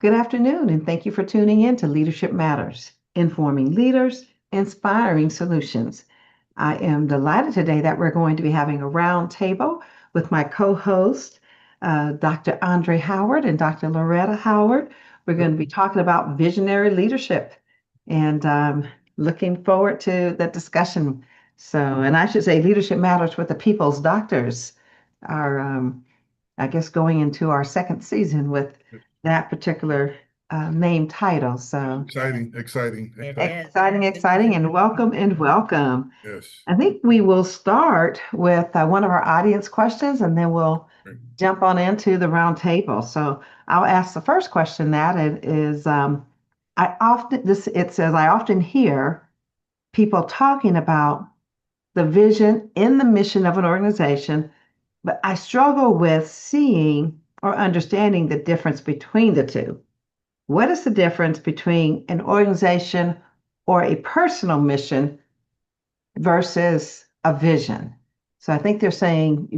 Good afternoon, and thank you for tuning in to Leadership Matters, informing leaders, inspiring solutions. I am delighted today that we're going to be having a roundtable with my co-host, Dr. Undraye Howard and Dr. Loretta Howard. We're going to be talking about visionary leadership, and looking forward to that discussion. And I should say, Leadership Matters with the People's Doctors are I guess, going into our second season with that particular name title. So Exciting, exciting, It exciting. is. exciting, exciting, and welcome and welcome. Yes. I think we will start with one of our audience questions and then we'll Great. jump on into the round table. So I'll ask the first question that it is it says, I often hear people talking about the vision in the mission of an organization, but I struggle with seeing or understanding the difference between the two. What is the difference between an organization or a personal mission versus a vision? So I think they're saying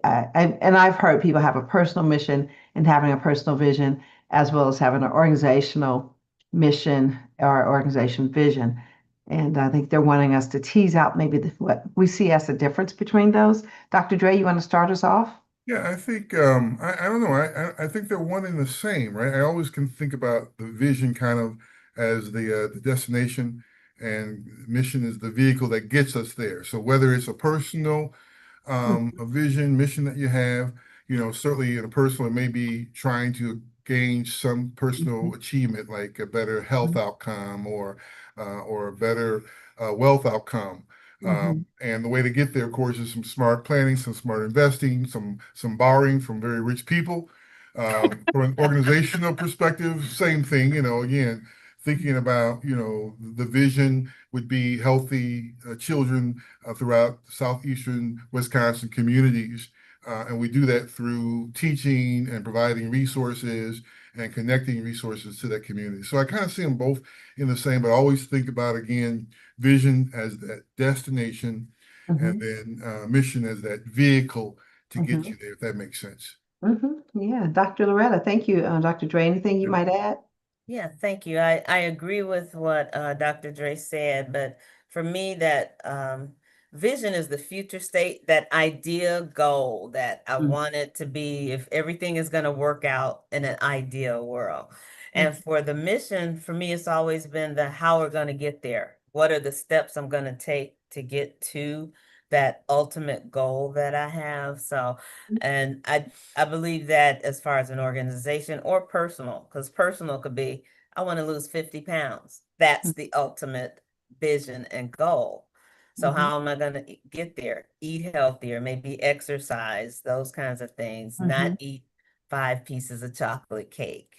and I've heard people have a personal mission and having a personal vision, as well as having an organizational mission or organization vision. And I think they're wanting us to tease out maybe what we see as the difference between those. Dr. Dre, you want to start us off? Yeah, I think I don't know. I think they're one and the same, right? I always can think about the vision kind of as the destination, and mission is the vehicle that gets us there. So whether it's a personal a vision, mission that you have, certainly in a personal, it may be trying to gain some personal achievement, like a better health outcome or a better wealth outcome. Mhm. And the way to get there, of course, is some smart planning, some smart investing, some borrowing from very rich people. From an organizational perspective, same thing. Again, thinking about the vision would be healthy children throughout southeastern Wisconsin communities. And we do that through teaching and providing resources and connecting resources to that community. So I kind of see them both in the same, but I always think about, again, vision as that destination and Mhm. then mission as that vehicle to get Mhm. you there, if that makes sense. Yeah, Dr. Loretta, thank you. Dr. Dre, anything you Yep. might add? Yeah, thank you. I agree with what Dr. Dre said, but for me, that vision is the future state, that ideal goal that I Mm, want it to be if everything is going to work out in an ideal world. mm, And for the mission, for me, it's always been the how we're going to get there. What are the steps I'm going to take to get to that ultimate goal that I have? So, and I believe that as far as an organization or personal, because personal could be, I want to lose 50 pounds. That's mm, the ultimate vision and goal. So mhm, how am I going to get there? Eat healthier, maybe exercise, those kinds of things, not mhm. eat 5 pieces of chocolate cake.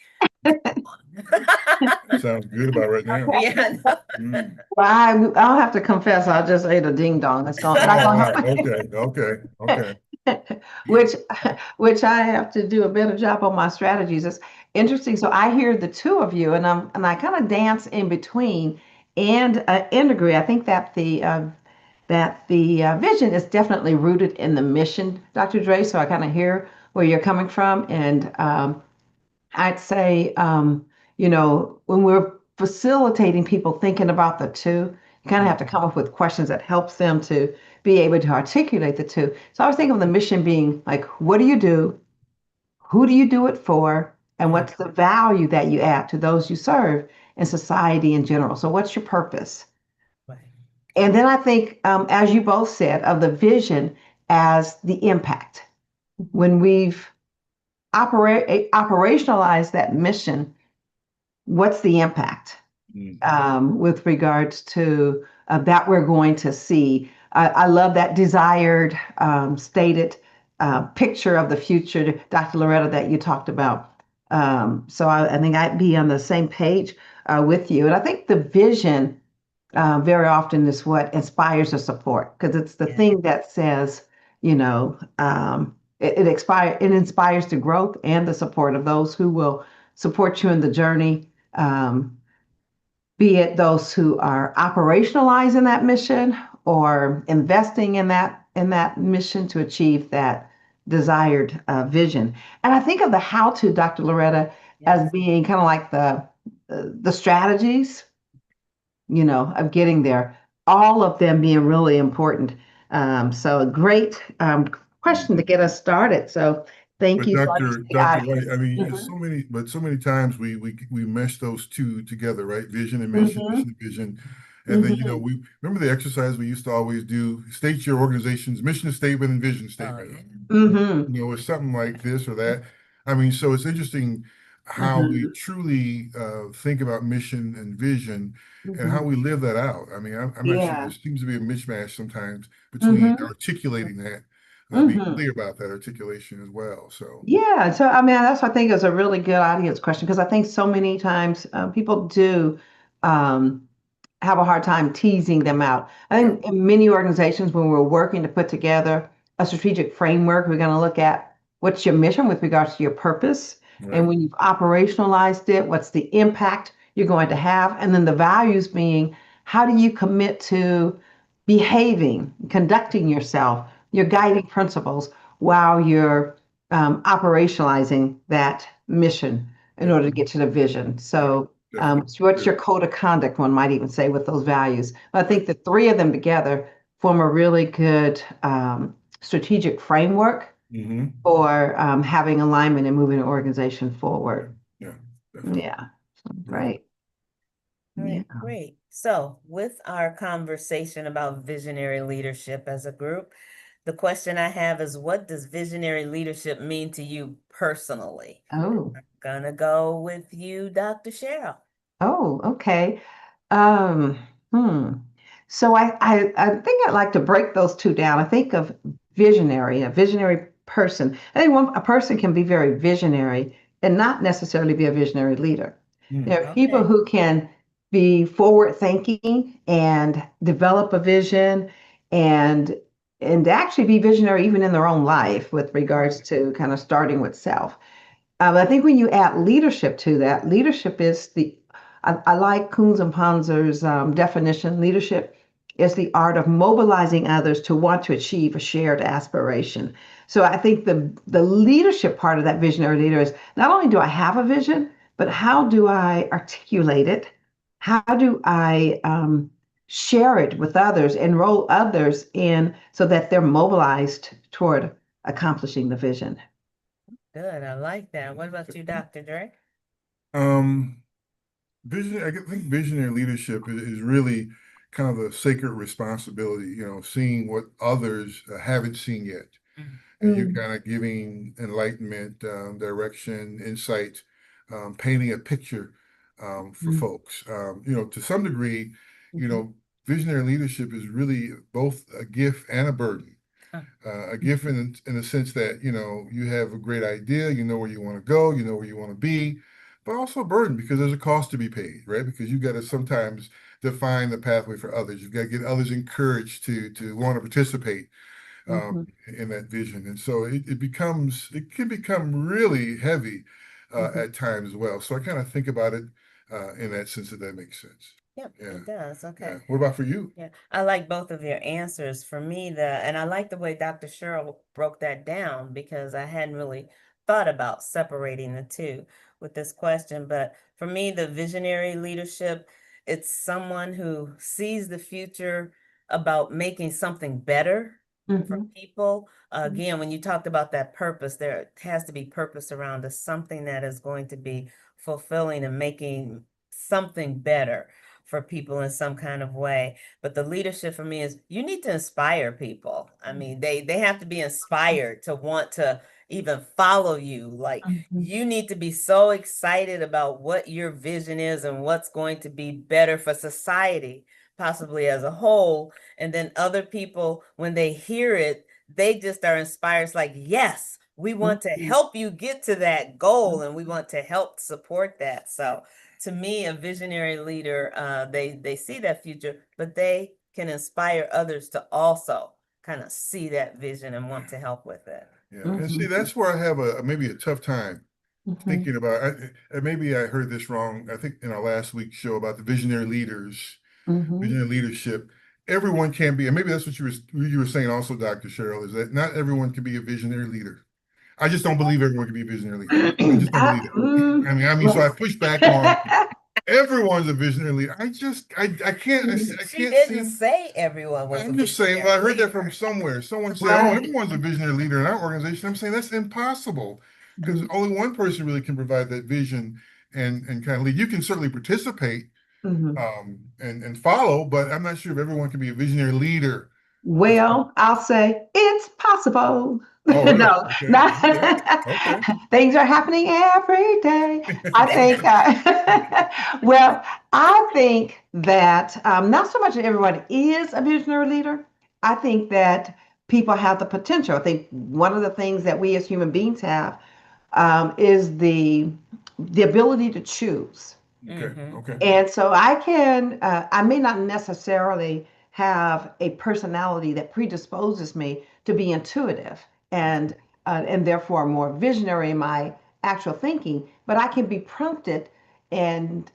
Sounds good about right now. Okay. Yeah, no. Mm. Well, I'll have to confess, I just ate a ding dong. It's not All going right. Okay. Okay. Okay. to, which, which I have to do a better job on my strategies. It's interesting. So I hear the two of you, and I kind of dance in between and integrate. I think that the vision is definitely rooted in the mission, Dr. Dre. So I kind of hear where you're coming from, and I'd say, when we're facilitating people thinking about the two, you kind of have to come up with questions that helps them to be able to articulate the two. So I was thinking of the mission being like, what do you do? Who do you do it for? And Mhm. what's the value that you add to those you serve in society in general? So what's your purpose? Right. And then I think, as you both said, of the vision as the impact. When we've operationalized that mission, what's the impact Mhm. with regards to that we're going to see? I love that desired, stated picture of the future, Dr. Loretta, that you talked about. So I think I'd be on the same page with you. And I think the vision very often is what inspires the support because it's the Yeah. thing that says, it inspires the growth and the support of those who will support you in the journey, be it those who are operationalizing that mission or investing in that mission to achieve that desired vision. And I think of the how to, Dr. Loretta. as Yes. being kind of like the strategies, of getting there. All of them being really important. So a great question to get us started. So thank But you so much to the Dr. White, I audience. mean, it's Mhm. so many times we mesh those two together, right? Vision and mission, Mhm. mission and vision. And then, Mhm. we remember the exercise we used to always do, state your organization's mission statement and vision Oh, statement. yeah. Mhm. It's something like this or that. I mean, so it's interesting how we Mhm. truly think about mission and vision and how Mhm. we live that out. I mean, I'm not sure. There Yeah. seems to be a mismatch sometimes between Mhm. articulating that, being Mhm. clear about that articulation as well. So, Yeah, so I mean, that's I think is a really good audience question because I think so many times people do um, have a hard time teasing them out. I yeah, think in many organizations, when we're working to put together a strategic framework, we're going to look at what's your mission with regards to your purpose, and right. when you've operationalized it, what's the impact you're going to have, and then the values being how do you commit to behaving, conducting yourself, your guiding principles while you're operationalizing that mission in Yeah, order to get to the vision. right. So, Definitely. so what's Good. your code of conduct, one might even say, with those values? But I think the three of them together form a really good strategic framework Hmm. for having alignment and moving an organization Yeah, forward. yeah, definitely. Yeah, so Yeah. great. All Yeah. right, great. So, with our conversation about visionary leadership as a group, the question I have is, what does visionary leadership mean to you personally? Oh. Gonna go with you, Dr. Cheryl. Oh, okay. Um, hmm. So I think I'd like to break those two down. I think of visionary, a visionary person. I think a person can be very visionary and not necessarily be a visionary leader. There Mm. are people Okay. who can be forward thinking and develop a vision and actually be visionary even in their own life with regards to kind of starting with self. I think when you add leadership to that, leadership is I like Kunz and Panzer's definition. Leadership is the art of mobilizing others to want to achieve a shared aspiration. So I think the leadership part of that visionary leader is not only do I have a vision, but how do I articulate it? How do I share it with others, enroll others in so that they're mobilized toward accomplishing the vision? Good. I like that. What about you, Dr. Dre? Um, I think visionary leadership is really kind of a sacred responsibility, seeing what others haven't seen yet. And you Mm. kind of giving enlightenment, direction, insight, painting a picture for Mhm. folks. To some degree, you Mhm. know, visionary leadership is really both a gift and a burden. Huh. A gift in the sense that you have a great idea, you know where you want to go, you know where you want to be, but also a burden because there's a cost to be paid, right? Because you've got to sometimes define the pathway for others. You've got to get others encouraged to want to participate um, Mhm. in that vision. And so it can become really heavy Mhm. at times as well. So I kind of think about it in that sense, if that makes sense. Yep, Yeah. it does. Yeah. Okay. What about for you? Yeah, I like both of your answers. For me, and I like the way Dr. Cheryl broke that down because I hadn't really thought about separating the two with this question. But for me, the visionary leadership, it's someone who sees the future about making something better for Mhm. people. Again, when you talked about that purpose, there has to be purpose around us, something that is going to be fulfilling and making something better for people in some kind of way. But the leadership for me is you need to inspire people. I mean, they have to be inspired to want to even follow you. Like Mhm. you need to be so excited about what your vision is and what's going to be better for society, possibly as a whole. And then other people, when they hear it, they just are inspired. It's like, yes, we want to Mhm. help you get to that goal and we want to help support that. So to me, a visionary leader, they see that future, but they can inspire others to also kind of see that vision and want to help with it. Yeah. And see, Mhm. that's where I have maybe a tough time Mhm. thinking about, and maybe I heard this wrong. I think in our last week's show about the visionary leaders, Mhm. visionary leadership, everyone can be, and maybe that's what you were saying also, Dr. Cheryl, is that not everyone can be a visionary leader. I just don't believe everyone can be a visionary leader. I just don't believe that. So I Well, push back on everyone's a visionary leader. I can't, I She can't see. didn't say everyone was a I'm just saying, visionary well, I heard that leader. from somewhere. Someone said, "Oh, right. everyone's a visionary leader in our organization." I'm saying that's impossible because Mhm. only one person really can provide that vision and kind of lead. You can certainly participate Mhm. and follow, but I'm not sure if everyone can be a visionary leader. It's, Well, I'll say it's possible. oh, really? No, Okay, not okay, okay. things are happening every day. I think, well, I think that not so much that everyone is a visionary leader. I think that people have the potential. I think one of the things that we as human beings have is the ability to choose. Okay, Hmm. okay, And so I may not necessarily have a personality that predisposes me to be intuitive and therefore more visionary in my actual thinking, but I can be prompted and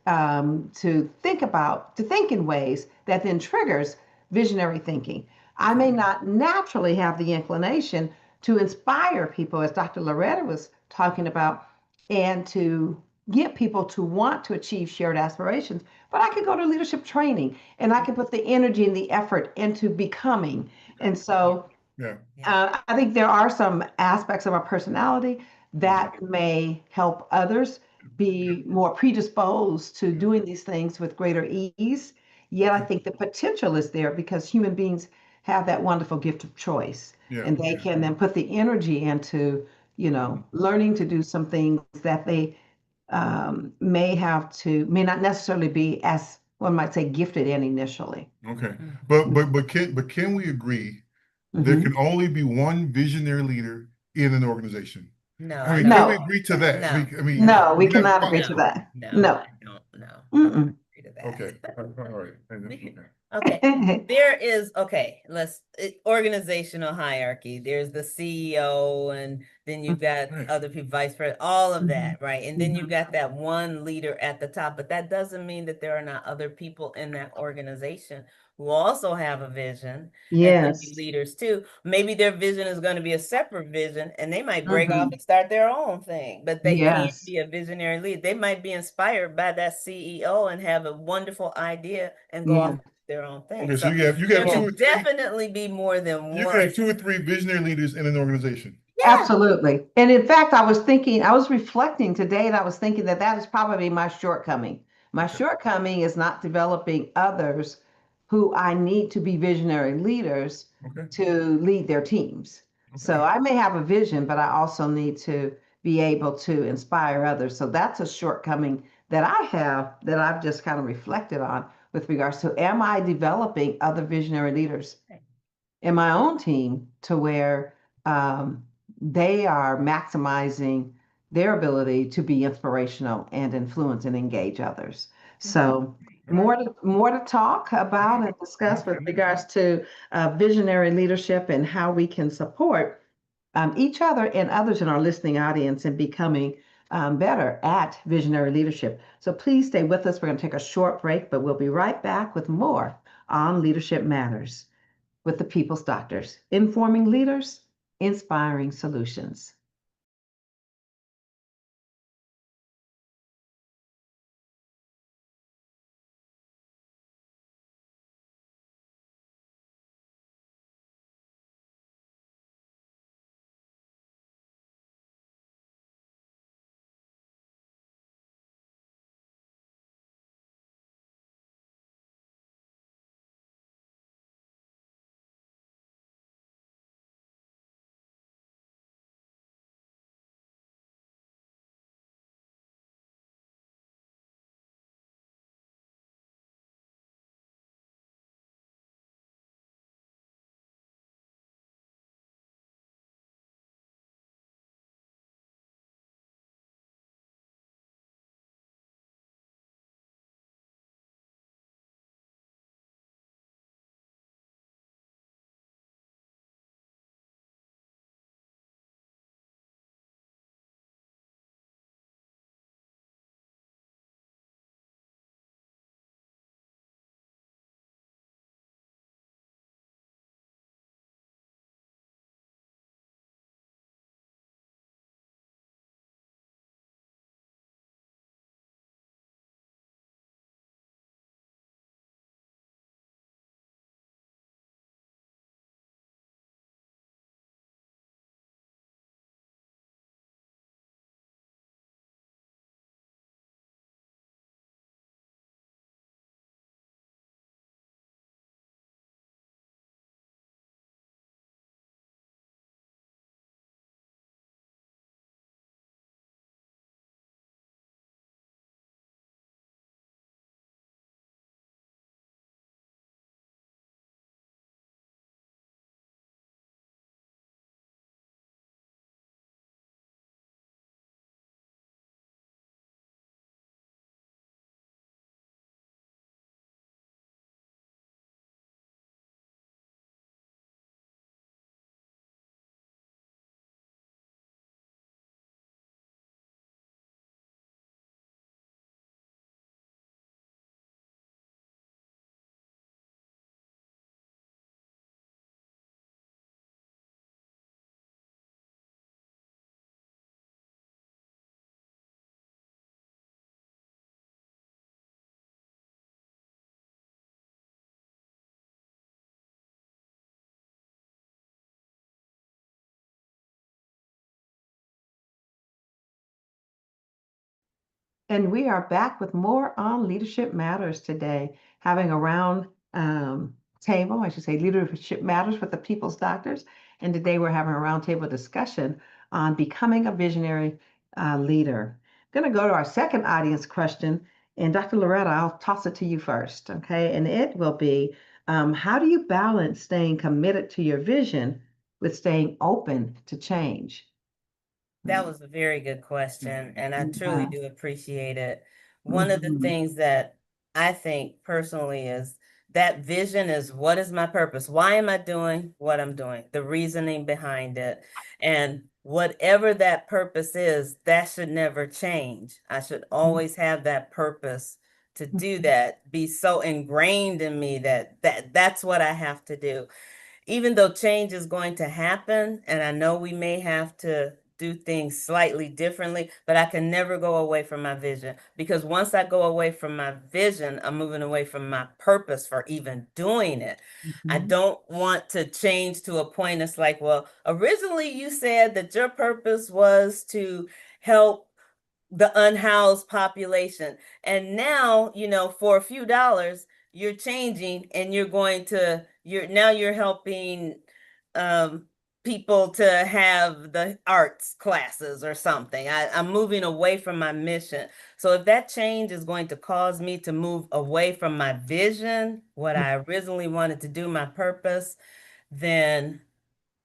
to think in ways that then triggers visionary thinking. I may not naturally have the inclination to inspire people, as Dr. Loretta was talking about, and to get people to want to achieve shared aspirations. But I could go to leadership training and I could put the energy and the effort into becoming. And so yeah. Yeah. I think there are some aspects of our personality Mhm. that may help others be more predisposed to Yeah. doing these things with greater ease. Yet I Okay. think the potential is there because human beings have that wonderful gift of choice Yeah, and they yeah. can then put the energy into, learning to do some things that they may not necessarily be as one might say gifted in initially. Okay. Mhm. But can we agree there Mhm. can only be one visionary leader in an organization? No, I I mean, can don't. we No, agree to that? No, I mean, no, no, we we're not, cannot agree to no, that. no, No. I don't. No, I don't Mm-mm. agree to okay. that. All right. Okay. Okay, there is, okay, organizational hierarchy. There's the CEO, and then you've got Right. other people, vice president, all of Mhm. that, right? And then you've Mhm. got that one leader at the top, but that doesn't mean that there are not other people in that organization who also have a vision and could be Yes. leaders too. Maybe their vision is going to be a separate vision and they might break off Mhm. and start their own thing, but they can't Yes. be a visionary lead. They might be inspired by that CEO and have a wonderful idea and go off Yeah. their own thing. Okay. So So you got there two can or three. definitely be more than You can one. have two or three visionary leaders in an organization. Yeah. Absolutely. And in fact, I was reflecting today and I was thinking that that is probably my shortcoming. My Okay. shortcoming is not developing others who I need to be visionary leaders Okay. to lead their teams. Okay. So I may have a vision, but I also need to be able to inspire others. So that's a shortcoming that I have that I've just kind of reflected on with regards to am I developing other visionary leaders in my own team to where um, they are maximizing their ability to be inspirational and influence and engage others. Mhm. So All right. more to talk about and discuss with regards to visionary leadership and how we can support each other and others in our listening audience in becoming better at visionary leadership. So please stay with us. We're going to take a short break, but we'll be right back with more on Leadership Matters with the People's Doctors, informing leaders, inspiring solutions. And we are back with more on Leadership Matters today, having a round table, I should say Leadership Matters with the People's Doctors. And today we're having a roundtable discussion on becoming a visionary leader. I'm going to go to our second audience question. And Dr. Loretta, I'll toss it to you first, okay? And it will be, how do you balance staying committed to your vision with staying open to change? That was a very good question, and I truly Yeah. do appreciate it. One of the Mhm. things that I think personally is that vision is what is my purpose? Why am I doing what I'm doing? The reasoning behind it. And whatever that purpose is, that should never change. I should always have that purpose to do that, be so ingrained in me that that's what I have to do. Even though change is going to happen, and I know we may have to do things slightly differently, but I can never go away from my vision, because once I go away from my vision, I'm moving away from my purpose for even doing it. I Mhm. don't want to change to a point it's like, well, originally you said that your purpose was to help the unhoused population. And now, for a few dollars, you're changing and you're helping um people to have the arts classes or something. I'm moving away from my mission. So if that change is going to cause me to move away from my vision, what I originally wanted to do, my purpose, then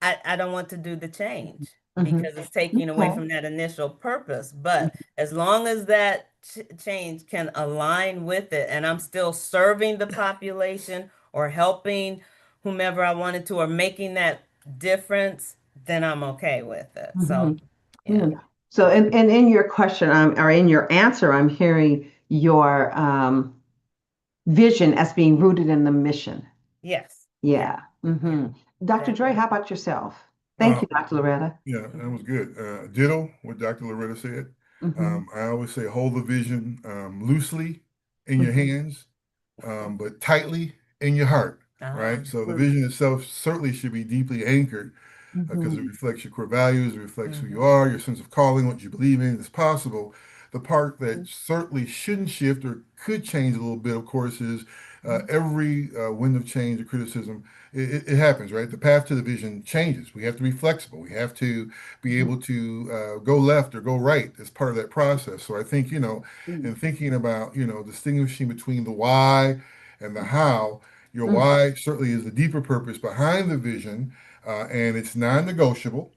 I don't want to do the change Mhm. because it's taking away Okay. from that initial purpose. But as long as that change can align with it and I'm still serving the population or helping whomever I wanted to or making that difference, then I'm okay with it. So, Mhm. yeah. Yeah. So, and in your question, or in your answer, I'm hearing your vision as being rooted in the mission. Yes. Yeah. Yeah. Yeah. Dr. Dre, Definitely. how about yourself? Thank Uh, you, Dr. Loretta. yeah, that Mhm. was good. Ditto what Dr. Loretta said. Hmm. I always say hold the vision loosely in your Hmm. hands, but tightly in your heart, Ah. right? So the vision itself certainly should be deeply anchored because it Hmm. reflects your core values, it reflects who you Mhm. are, your sense of calling, what you believe in is possible. The part that certainly shouldn't shift or could change a little bit, of course, is every wind of change or criticism. It happens, right? The path to the vision changes. We have to be flexible. We have to be able to go left or go right as part of that process. So I think, in thinking about, distinguishing between the why and the how, your why certainly is the deeper purpose behind the vision, and it's non-negotiable.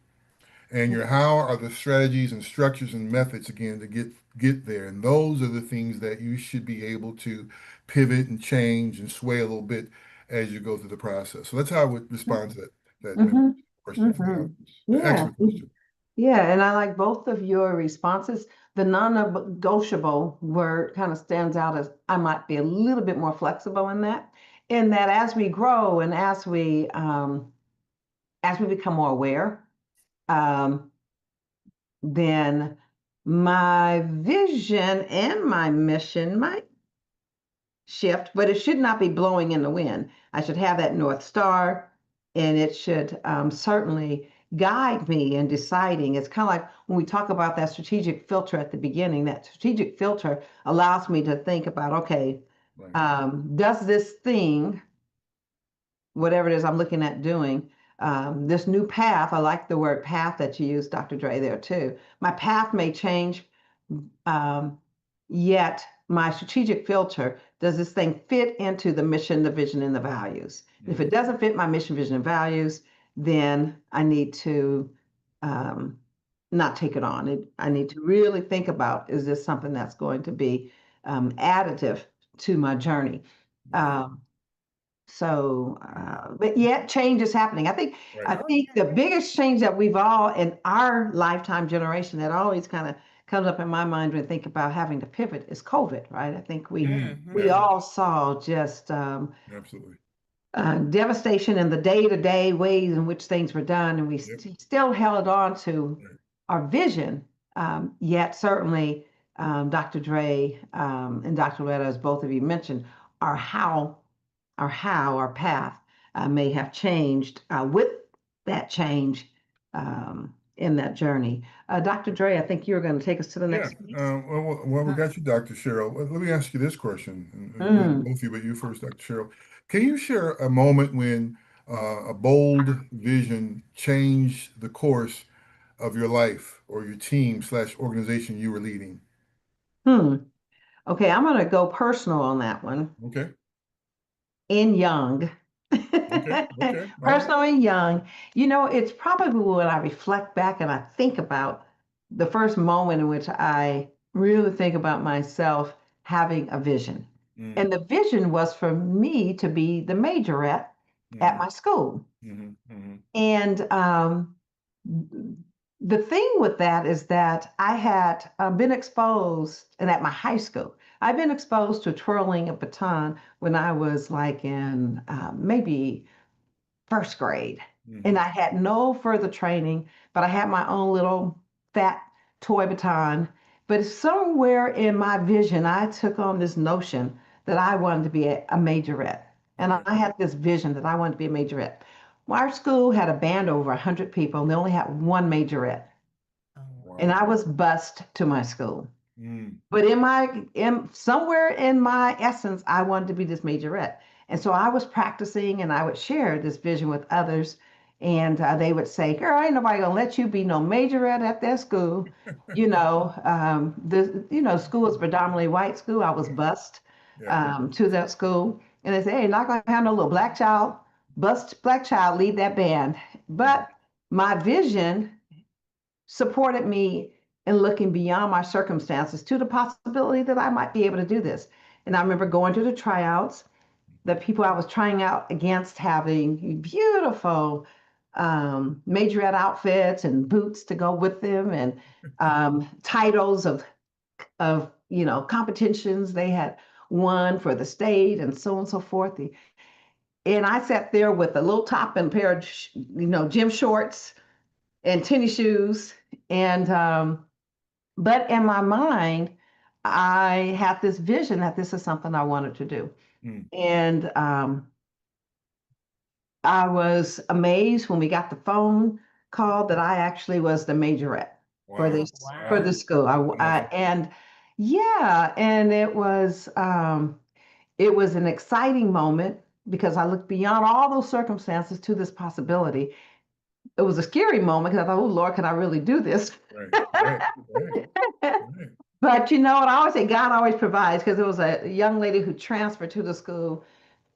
And your how are the strategies and structures and methods again to get there. And those are the things that you should be able to pivot and change and sway a little bit as you go through the process. So that's how I would respond to that Hmm. question from the Hmm. audience. Yeah. Excellent question. Yeah. And I like both of your responses. The non-negotiable word kind of stands out as I might be a little bit more flexible in that as we grow and as we become more aware, um, then my vision and my mission might shift, but it should not be blowing in the wind. I should have that North Star, and it should certainly guide me in deciding. It's kind of like when we talk about that strategic filter at the beginning, that strategic filter allows me to think about, okay, Right. does this thing, whatever it is I'm looking at doing, this new path, I like the word path that you use, Dr. Dre, there too. My path may change, um, yet my strategic filter, does this thing fit into the mission, the vision, and the values? If it Mhm. doesn't fit my mission, vision, and values, then I need to um, not take it on. I need to really think about, is this something that's going to be additive to my journey? Right. Um, but yet change is happening. I Right. Oh, think the biggest change that we've all in our lifetime generation that always kind of comes up in my mind when I think about having to pivot is COVID, right? I think we Yeah. Mhm. all saw just Absolutely. devastation in the day-to-day ways in which things were done, and we Yep. still held on to Right. our vision. Yet certainly, Dr. Dre and Dr. Letta, as both of you mentioned, our how our path may have changed with that change. in that journey. Dr. Dre, I think you're going to take us to the Yeah. next piece. Well, we got you, Dr. Cheryl. Let me ask you this question, and really Mm, both of you, but you first, Dr. Cheryl. Can you share a moment when a bold vision changed the course of your life or your team slash organization you were leading? hmm. Okay, I'm going to go personal on that one. Okay. In young. Okay. Okay. All right. Personal and young. It's probably when I reflect back and I think about the first moment in which I really think about myself having a vision. Mm, And the vision was for me to be the majorette at mm, my school. mm, mm, And the thing with that is that I had been exposed, and at my high school, I've been exposed to twirling a baton when I was like in maybe first grade. And mm, I had no further training, but I had my own little fat toy baton. But somewhere in my vision, I took on this notion that I wanted to be a majorette. And okay. I had this vision that I wanted to be a majorette. Well, our school had a band over 100 people, and they only had one majorette. Oh, And Wow. I was bused to my school. Mm, But in somewhere in my essence, I wanted to be this majorette. And so I was practicing and I would share this vision with others. And they would say, girl, ain't nobody gonna let you be no majorette at that school. School was predominantly white school. I was yeah. bused Yeah. to that school. And they say, hey, not gonna have no little black child, bust black child lead that band. Mm, But my vision supported me in looking beyond my circumstances to the possibility that I might be able to do this. And I remember going to the tryouts, the people I was trying out against having beautiful majorette outfits and boots to go with them and titles of competitions they had won for the state and so on and so forth. And I sat there with a little top and a pair of gym shorts and tennis shoes and but in my mind, I had this vision that this is something I wanted to do. mm. And I was amazed when we got the phone call that I actually was the majorette for oh, Wow. this for wow. the school. Awesome. And yeah, and it was an exciting moment because I looked beyond all those circumstances to this possibility. It was a scary moment because I thought, oh Lord, can I really do this? Right. Right. Right. Right. But you know what? I always say God always provides because there was a young lady who transferred to the school.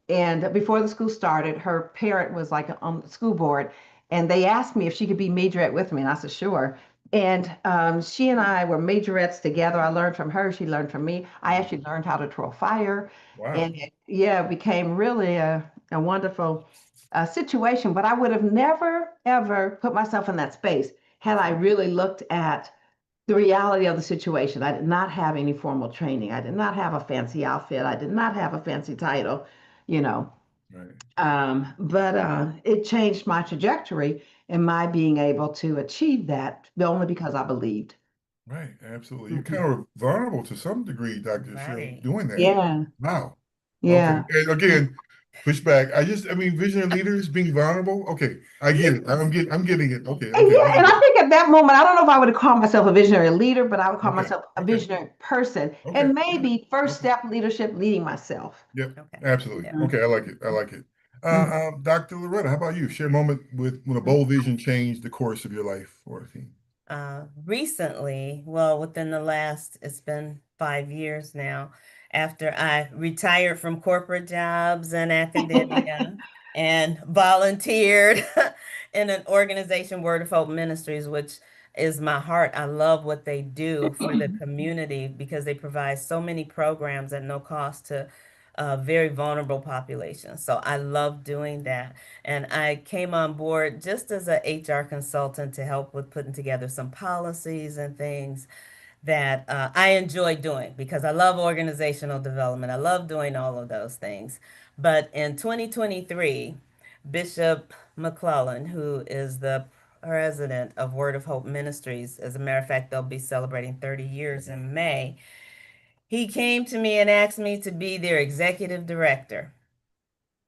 And before the school started, her parent was like on the school board. And they asked me if she could be majorette with me. And I said, sure. And she and I were majorettes together. I learned from her. She learned from me. I Mm. actually learned how to twirl fire. Wow. And yeah, it became really a wonderful situation. But I would have never, ever put myself in that space had I really looked at the reality of the situation. I did not have any formal training. I did not have a fancy outfit. I did not have a fancy title, you know. Right. But it changed my trajectory and my being able to achieve that only because I believed. Right. Absolutely. You're Mhm. kind of vulnerable to some degree, Dr. Cheryl, Right. doing that. Yeah, Wow. Okay. yeah. And again, push back. I mean, visionary leaders being vulnerable. Okay. I get it. I'm getting it. Okay. And Okay. yeah, I and get I it. think at that moment, I don't know if I would have called myself a visionary leader, but I would call Okay. myself a Okay. visionary person Okay. and Okay. maybe first Okay. step leadership leading myself. Yep. Okay. Absolutely. Yeah. Okay. I like it. I like it. Mhm. Dr. Loretta, how about you? Share a moment with when a bold vision changed the course of your life or a team. Recently, well, within the last, it's been 5 years now, after I retired from corporate jobs and academia and volunteered in an organization, Word of Hope Ministries, which is my heart. I love what they do for the community because they provide so many programs at no cost to very vulnerable populations. So I love doing that. And I came on board just as a HR consultant to help with putting together some policies and things that I enjoy doing because I love organizational development. I love doing all of those things. But in 2023, Bishop McClellan, who is the president of Word of Hope Ministries, as a matter of fact, they'll be celebrating 30 years in May. He came to me and asked me to be their executive director.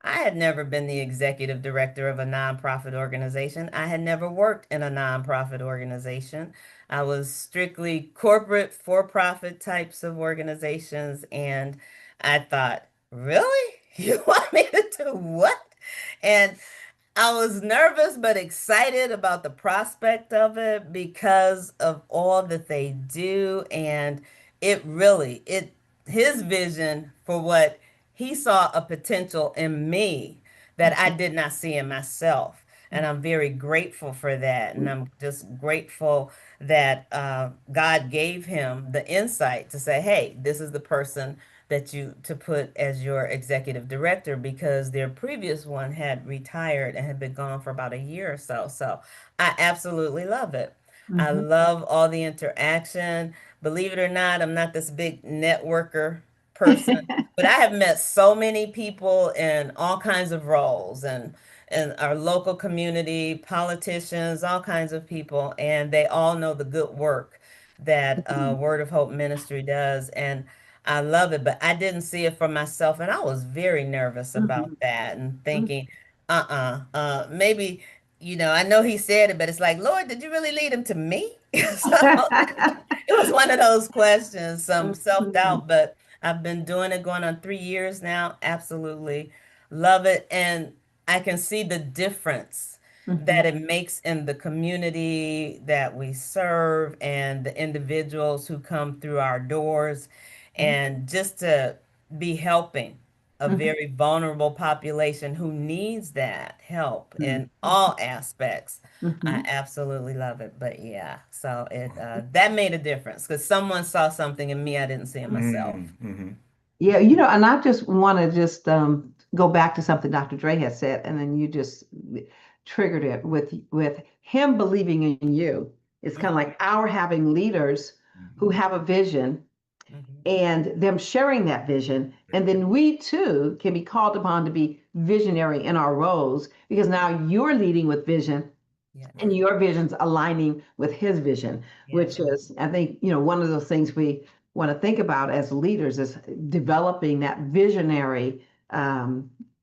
I had never been the executive director of a nonprofit organization. I had never worked in a nonprofit organization. I was strictly corporate, for-profit types of organizations. And I thought, really? You want me to do what? And I was nervous but excited about the prospect of it because of all that they do. And it really, it his vision for what he saw a potential in me that I did not see in myself. And I'm very grateful for that. And I'm just grateful that God gave him the insight to say, hey, this is the person that you to put as your executive director because their previous one had retired and had been gone for about a year or so. So I absolutely love it. I Mhm. love all the interaction. Believe it or not, I'm not this big networker person, but I have met so many people in all kinds of roles and in our local community, politicians, all kinds of people, and they all know the good work that Word of Hope Ministry does. And I love it, but I didn't see it for myself, and I was very nervous about Mhm. that and thinking, maybe, I know he said it, but it's like, Lord, did you really lead him to me? So it was one of those questions, some Mhm. self-doubt, but I've been doing it going on 3 years now. Absolutely love it. And I can see the difference that Mhm. it makes in the community that we serve and the individuals who come through our doors. And just to be helping a Mhm. very vulnerable population who needs that help Mhm. in all aspects. I Mhm. absolutely love it. But yeah, so it that made a difference because someone saw something in me I didn't see in myself. Mm-hmm. Yeah, and I just want to just go back to something Dr. Dre has said, and then you just triggered it with him believing in you. It's kind of Mhm, like our having leaders who Mm-hmm. have a vision mhm. and them sharing that vision. Yeah. And then we too can be called upon to be visionary in our roles because now you're leading with vision Yes, and Right. your vision's aligning with his vision, yes, which is, I think, one of those things we want to think about as leaders is developing that visionary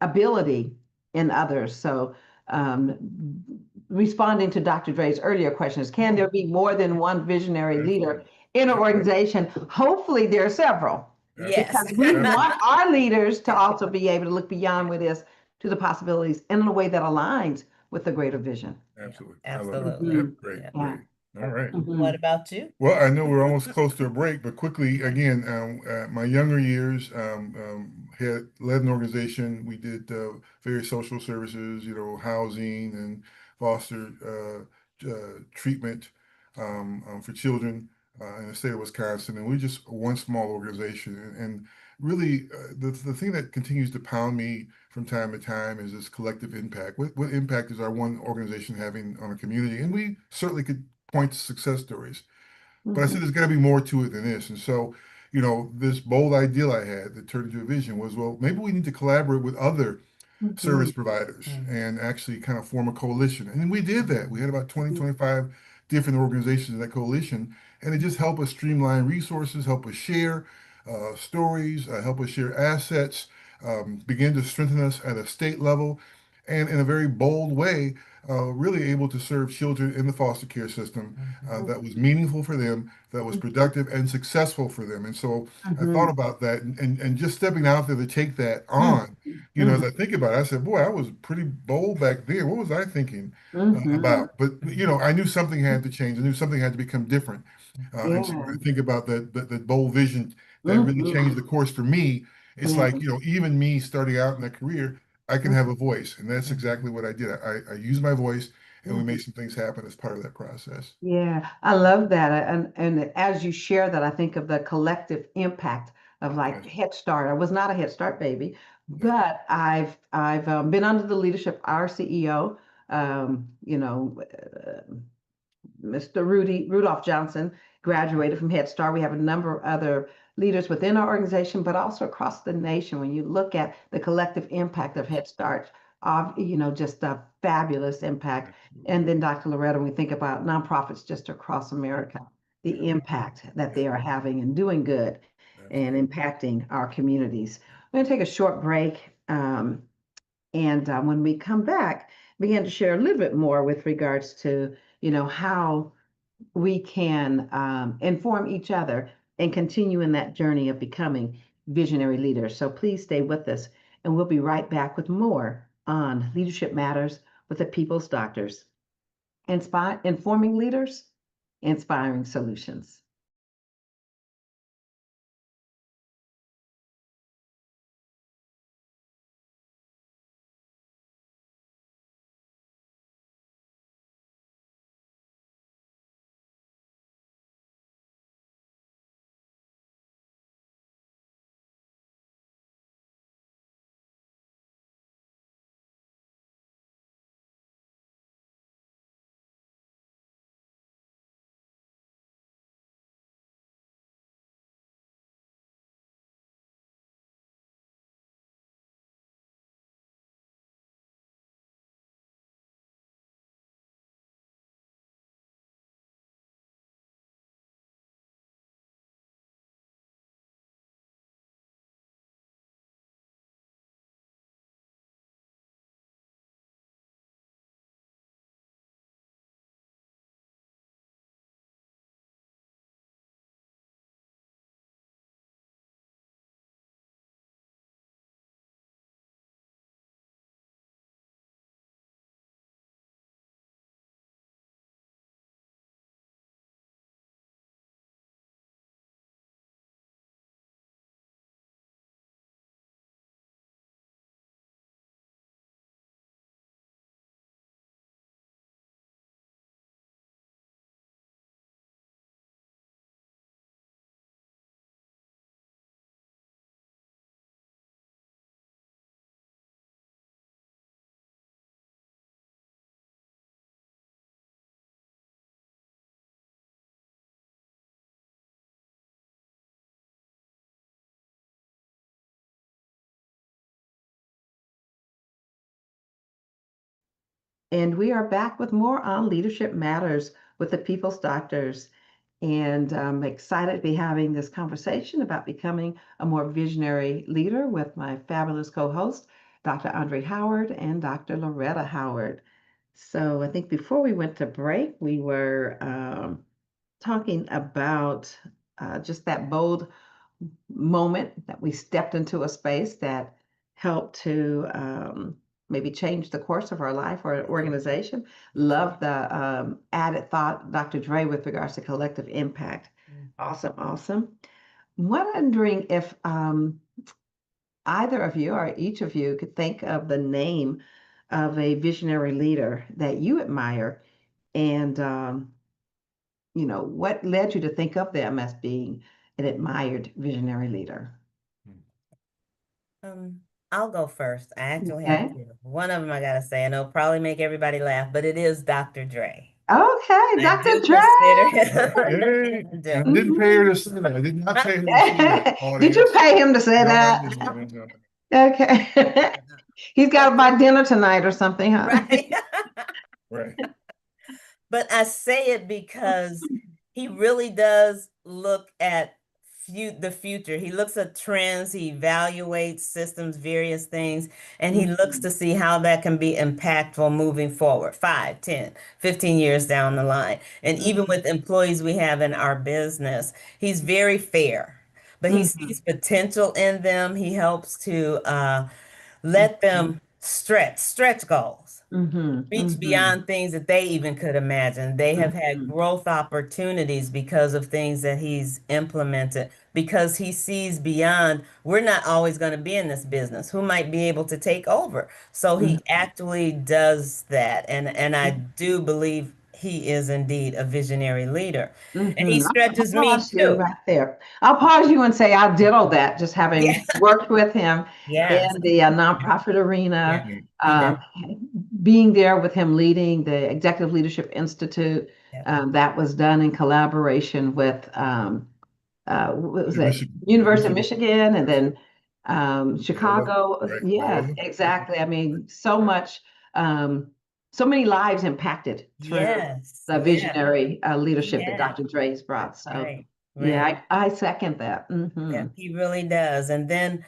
ability in others. So, um, responding to Dr. Dre's earlier questions, can there be more than one visionary leader Absolutely. in an Yep. organization? Hopefully, there are several yes. because Absolutely. we Absolutely. want our leaders to also be able to look beyond what is to the possibilities in a way that aligns with the greater vision. Yeah, Absolutely. I love it. absolutely. Yep. Mhm. Great. Yeah. Yeah. Great. All right. What Mhm. about you? Well, I know we're almost close to a break, but quickly again, my younger years had led an organization. We did various social services, housing and foster treatment for children in the state of Wisconsin. And we just one small organization. And really, the thing that continues to pound me from time to time is this collective impact. What impact is our one organization having on a community? And we certainly could point to success stories. But I Mhm. said there's got to be more to it than this. And so, this bold ideal I had that turned into a vision was, well, maybe we need to collaborate with other service Mhm. providers Mhm, and actually kind of form a coalition. And we did that. We had about 20, Mhm. 25 different organizations in that coalition. And it just helped us streamline resources, help us share stories, help us share assets, begin to strengthen us at a state level, and in a very bold way, really able to serve children in the foster care system mhm, that was meaningful for them, that was productive and successful for them. And so I thought Mhm. about that and just stepping out there to take that Mhm. on. As Mhm. I think about it, I said, boy, I was pretty bold back then. What was I thinking Mhm. about? But, mhm, I knew something had to change. I knew something had to become different. And so Yeah. when I think about that bold vision that really changed Mhm. the course for me, it's Yeah. like, even me starting out in that career, I can have a voice. And that's mhm, exactly what I did. I used my voice and we Mhm. made some things happen as part of that process. Yeah, I love that. And as you share that, I think of the collective impact of like Yes. Head Start. I was not a Head Start baby, Yeah. but I've been under the leadership of our CEO, Mr. Rudolph Johnson graduated from Head Start. We have a number of other leaders within our organization, but also across the nation. When you look at the collective impact of Head Start, just a fabulous impact. Absolutely. And then Dr. Loretta, when we think about nonprofits just across America, Yeah. the impact that Yeah. they are having and doing good and Absolutely. impacting our communities. We're going to take a short break. And when we come back, begin to share a little bit more with regards to, how we can inform each other and continue in that journey of becoming visionary leaders. So please stay with us, and we'll be right back with more on Leadership Matters with the People's Doctors. Informing leaders, inspiring solutions. And we are back with more on Leadership Matters with the People's Doctors. And I'm excited to be having this conversation about becoming a more visionary leader with my fabulous co-host, Dr. Undraye Howard and Dr. Loretta Howard. So I think before we went to break, we were talking about just that bold moment that we stepped into a space that helped to maybe change the course of our life or organization. Love the added thought, Dr. Dre, with regards to collective impact. Awesome, awesome. Wondering if either of you or each of you could think of the name of a visionary leader that you admire, and what led you to think of them as being an admired visionary leader? I'll go first. I actually have Okay. two. One of them I gotta say, and it'll probably make everybody laugh, but it is Dr. Dre. Okay, I Dr. do Dre. consider him. Hey, I do. I didn't pay her to say that. I did not pay her to say that, Did you audience. pay him to say No, I that? didn't. No. Okay. He's got to buy dinner tonight or something, huh? Right. Right. But I say it because he really does look at the future. He looks at trends, he evaluates systems, various things, and he looks to see how that can be impactful moving forward, 5, 10, 15 years down the line. And even with employees we have in our business, he's very fair, but he sees potential in them. He helps to let them stretch goals, reach beyond things that they even could imagine. They have had growth opportunities because of things that he's implemented, because he sees beyond, we're not always going to be in this business. Who might be able to take over? So he actually does that. And I do believe he is indeed a visionary leader. And he I'll stretches me pause you too. right there. I'll pause you and say I diddle that, just Yeah. having worked with him Yes. in the nonprofit Yeah. arena, He does. being there with him leading the Executive Leadership Institute. Yeah. That was done in collaboration with what was it? Michigan. University of Michigan, and then Chicago. Right. Yeah, exactly. I mean, so much, so many lives impacted through Yes. the Yeah. visionary leadership that Yeah. Dr. Dre's brought. So, Right. Right. yeah, I second that. Yeah, he really does. And then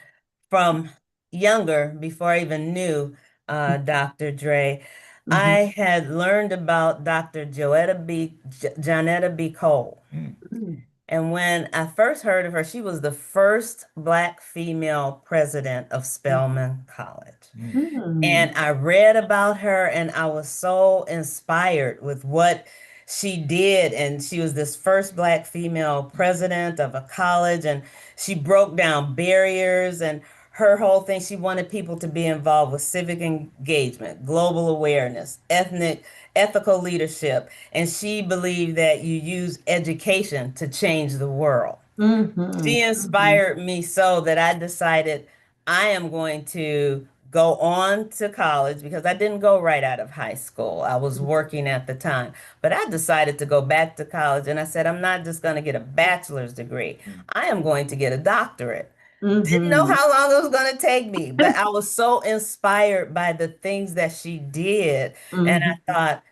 from younger, before I even knew, Dr. Dre. Mhm. I had learned about Dr. Janetta B. Cole. Mhm. And when I first heard of her, she was the first Black female president of Spelman College. Mhm. And I read about her and I was so inspired with what she did. And she was this first Black female president of a college, and she broke down barriers. And her whole thing, she wanted people to be involved with civic engagement, global awareness, ethical leadership. And she believed that you use education to change the world. She Mhm. Mhm. inspired me so that I decided I am going to go on to college because I didn't go right out of high school. I was working at the time, but I decided to go back to college and I said, I'm not just going to get a bachelor's degree. I am going to get a doctorate. Didn't know Mhm. how long it was going to take me, but I was so inspired by the things that she did. And Mhm. I thought,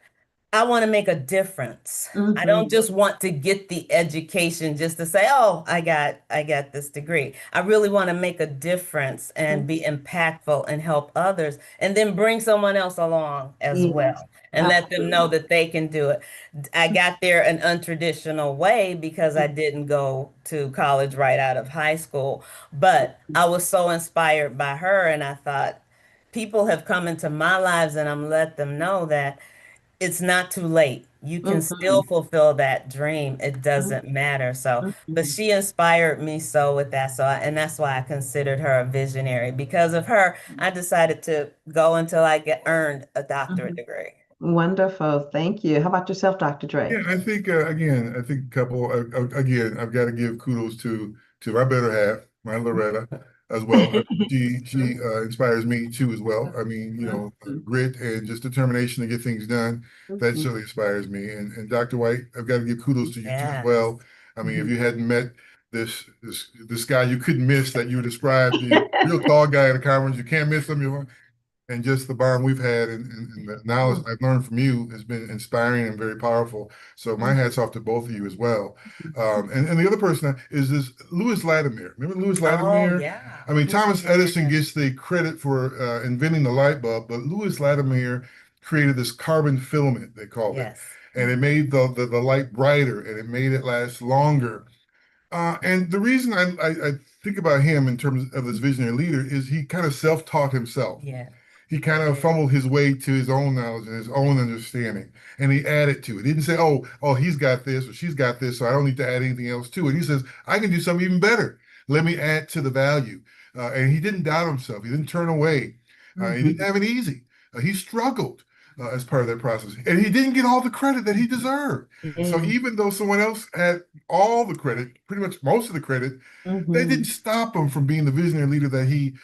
I want to make a difference. I don't Mhm. just want to get the education just to say, "Oh, I got this degree." I really want to make a difference and be impactful and help others and then bring someone else along as Yes, well and let them know absolutely. that they can do it. I got there an untraditional way because I didn't go to college right out of high school, but I was so inspired by her and I thought people have come into my lives and I'm let them know that it's not too late. You can still Mhm. fulfill that dream. It doesn't matter. So, but Mhm. she inspired me so with that. And that's why I considered her a visionary. Because of her, I decided to go until I get earned a doctorate Mhm. degree. Wonderful. Thank you. How about yourself, Dr. Dre? Yeah, I think again, I think a couple again, I've got to give kudos to my better half, my Loretta, as well. She inspires me too as well. I mean, grit and just determination to get things done. That Mhm. certainly inspires me. And Dr. White, I've got to give kudos to you too as Yes. well. I mean, if Mhm. you hadn't met this guy you couldn't miss that you described, the real tall guy at a conference, you can't miss him. And just the bond we've had and the knowledge I've learned from you has been inspiring and very powerful. So my hat's off to both of you as well. And the other person is this Louis Latimer. Remember Louis Oh, Latimer? yeah. I mean, Thomas Edison Yes. gets the credit for inventing the light bulb, but Louis Latimer created this carbon filament, they called it. Yes. And it made the light brighter and it made it last longer. And the reason I think about him in terms of this visionary leader is he kind of self-taught himself. Yeah. He kind of Yeah. fumbled his way to his own knowledge and his own understanding, and he added to it. He didn't say, "Oh, he's got this or she's got this, so I don't need to add anything else to it." He says, "I can do something even better. Let me add to the value." And he didn't doubt himself. He didn't turn away. He didn't Mhm. have it easy. He struggled as part of that process, and he didn't get all the credit that he deserved. So Yeah. even though someone else had all the credit, pretty much most of the credit, that didn't Mhm. stop him from being the visionary leader that he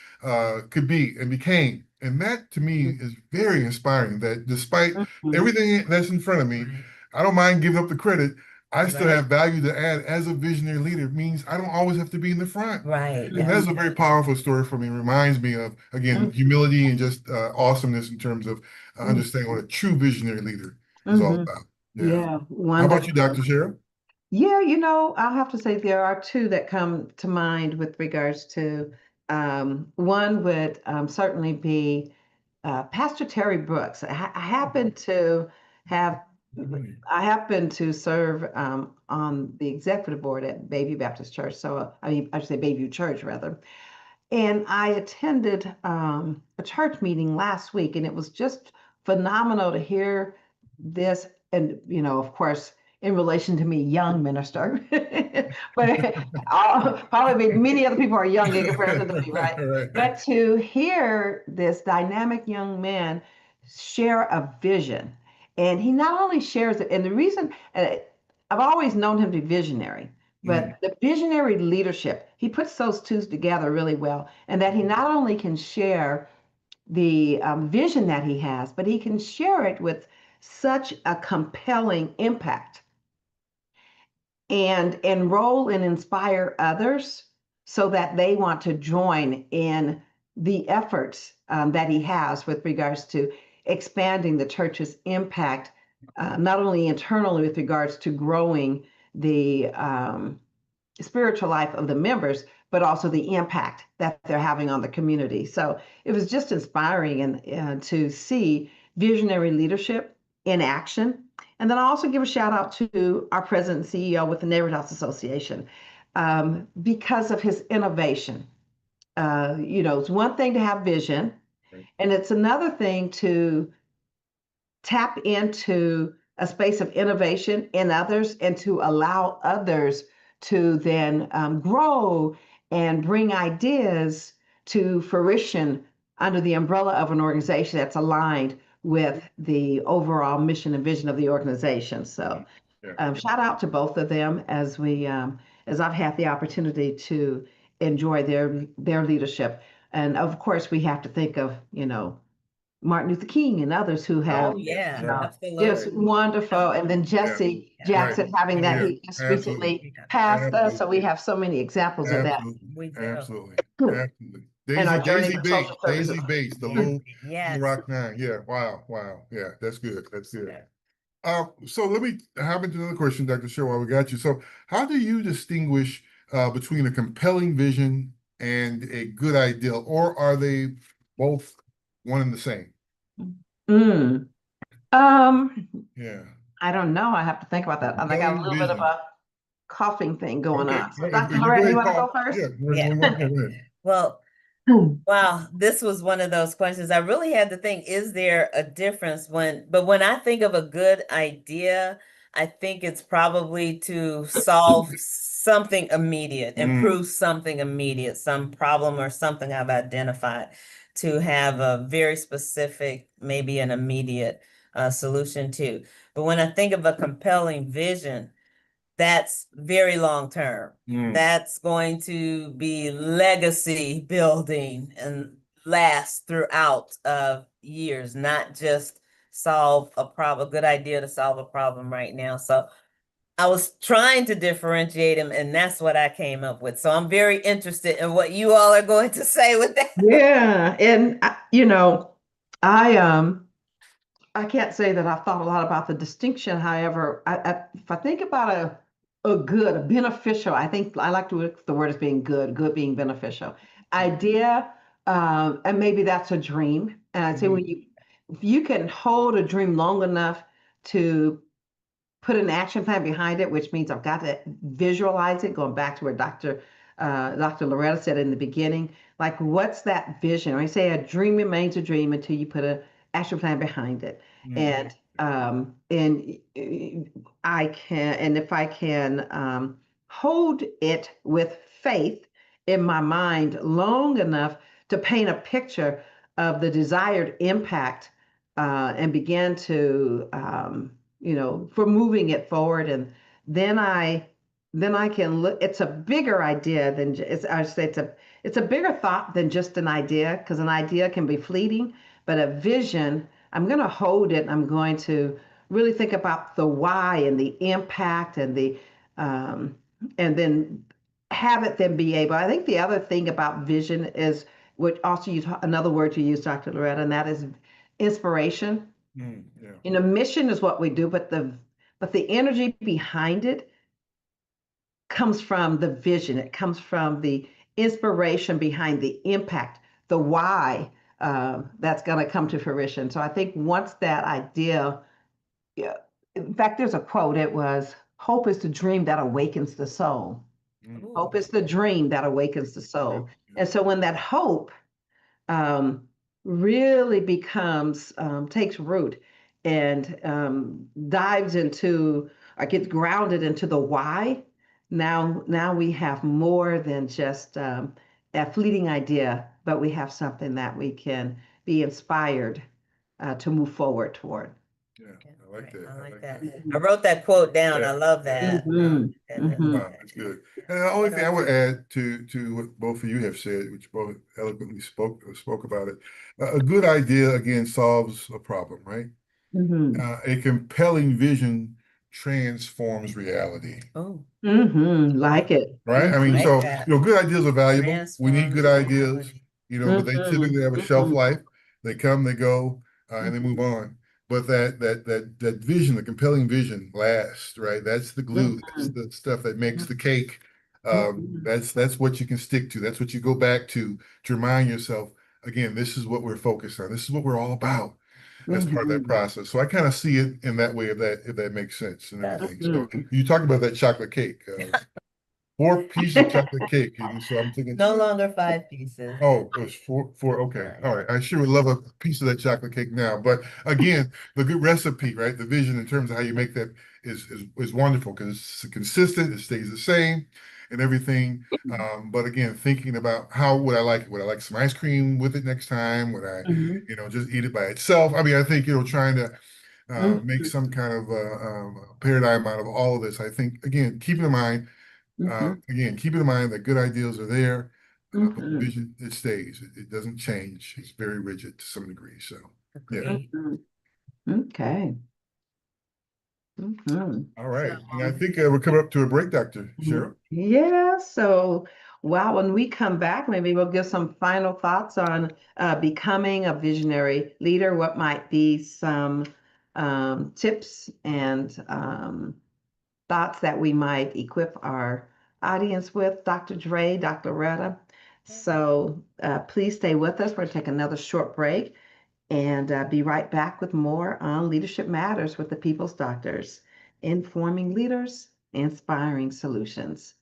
could be and became. And that to me is very inspiring that despite Mhm. everything that's in front of me, Right. I don't mind giving up the credit. I still Right. have value to add as a visionary leader. It means I don't always have to be in the front. Right. And that's a Mhm. very powerful story for me. It reminds me of, again, Mhm. humility and just awesomeness in terms of Mhm. understanding what a true visionary leader is all Mhm. about. Yeah. Yeah, How about you, wonderful. Dr. Cheryl? Yeah, I'll have to say there are two that come to mind with regards to one would certainly be Pastor Terry Brooks. I happen to have I happen to serve on the executive board at Bayview Baptist Church. So I mean, I should say Bayview Church rather. And I attended a church meeting last week, and it was just phenomenal to hear this. And, of course, in relation to me, young minister, but probably many other people are young in comparison to me, right? Right. But to hear this dynamic young man share a vision, and he not only shares it, and the reason I've always known him to be visionary, Mm, but the visionary leadership, he puts those two together really well. And that he not only can share the vision that he has, but he can share it with such a compelling impact and enroll and inspire others so that they want to join in the efforts that he has with regards to expanding the church's impact, not only internally with regards to growing the spiritual life of the members, but also the impact that they're having on the community. So it was just inspiring and to see visionary leadership in action. And then I also give a shout out to our president and CEO with the Neighborhood House Association because of his innovation. It's one thing to have vision, and it's another thing to tap into a space of innovation in others and to allow others to then grow and bring ideas to fruition under the umbrella of an organization that's aligned with the overall mission and vision of the organization. So shout out to both of them as I've had the opportunity to enjoy their leadership. And of course, we have to think of, Martin Luther King and others who have Oh, yeah, just absolutely. wonderful. And then Jesse Jackson having that he just recently passed us. So we have so many examples of that. Absolutely. In our journey Daisy with Bates, social services. Daisy Bates, the little Yes. Rock Nine. Yeah, wow. Yeah, that's good. That's good. Yeah. So let me hop into another question, Dr. Sheryl, while we got you. So how do you distinguish between a compelling vision and a good ideal, or are they both one and the same? Yeah. I don't know. I have to think about that. I got a little bit of a coughing thing going on. So Dr. You Loretta, you go want to ahead, go first? Yeah. Well, wow, this was one of those questions. I really had to think, is there a difference but when I think of a good idea, I think it's probably to solve something immediate, improve something immediate, some problem or something I've identified, to have a very specific, maybe an immediate solution to. But when I think of a compelling vision, that's very long term. That's going to be legacy building and last throughout years, not just solve a problem, a good idea to solve a problem right now. So I was trying to differentiate them, and that's what I came up with. So I'm very interested in what you all are going to say with that. Yeah, and I can't say that I've thought a lot about the distinction. However, if I think about a beneficial, I think I like to look the word as being good being beneficial idea, and maybe that's a dream. And I'd say if you can hold a dream long enough to put an action plan behind it, which means I've got to visualize it, going back to where Dr. Loretta said in the beginning, like, what's that vision? I say a dream remains a dream until you put an action plan behind it. And if I can hold it with faith in my mind long enough to paint a picture of the desired impact and begin to for moving it forward, and then I can look. It's a bigger idea than I say it's a bigger thought than just an idea, because an idea can be fleeting, but a vision, I'm going to hold it. I'm going to really think about the why and the impact and and then have it then be able. I think the other thing about vision is what also another word you use, Dr. Loretta, and that is inspiration. Mission is what we do, but the energy behind it comes from the vision. It comes from the inspiration behind the impact, the why that's going to come to fruition. So I think once that idea, in fact, there's a quote. It was, "Hope is the dream that awakens the soul." Hope is the dream that awakens the soul. And so when that hope really takes root and dives into or gets grounded into the why, now we have more than just a fleeting idea, but we have something that we can be inspired to move forward toward. I like that. I like that. I wrote that quote down. I love that. Wow, that's good. And the only thing I would add to what both of you have said, which both eloquently spoke about it, a good idea again solves a problem, right? A compelling vision transforms reality. Like it. Right? I mean, Like so that. good ideas are valuable. We need good ideas, reality. but they typically have a shelf life. They come, they go, and they move on. But that vision, the compelling vision lasts, right? That's the glue. That's the stuff that makes the cake Mhm. That's what you can stick to. That's what you go back to remind yourself, again, this is what we're focused on. This is what we're all about as part of that Mhm. process. So I kind of see it in that way, if that makes sense and Yes. everything. So Mhm. you talked about that chocolate cake, 4 pieces of chocolate cake. And so I'm thinking, No longer 5 pieces. oh, it was four. Okay. All right. I sure would love a piece of that chocolate cake now. But again, the good recipe, right? The vision in terms of how you make that is wonderful because it's consistent, it stays the same and everything. But again, thinking about how would I like it? Would I like some ice cream with it next time? Would I, Mhm. just eat it by itself? I mean, I think, trying to make Mhm. some kind of paradigm out of all of this. I think, again, Mhm. keeping in mind that good ideals are there, but the Mhm. vision, it stays. It doesn't change. It's very rigid to some degree. So, yeah. Agreed. Mhm. Okay. Mhm. All So, right. And I think we're coming up to a break, Dr. Cheryl. Yeah, so wow, when we come back, maybe we'll give some final thoughts on becoming a visionary leader. What might be some tips and thoughts that we might equip our audience with, Dr. Dre, Dr. Loretta. So please stay with us. We're going to take another short break and be right back with more on Leadership Matters with the People's Doctors, informing leaders, inspiring solutions.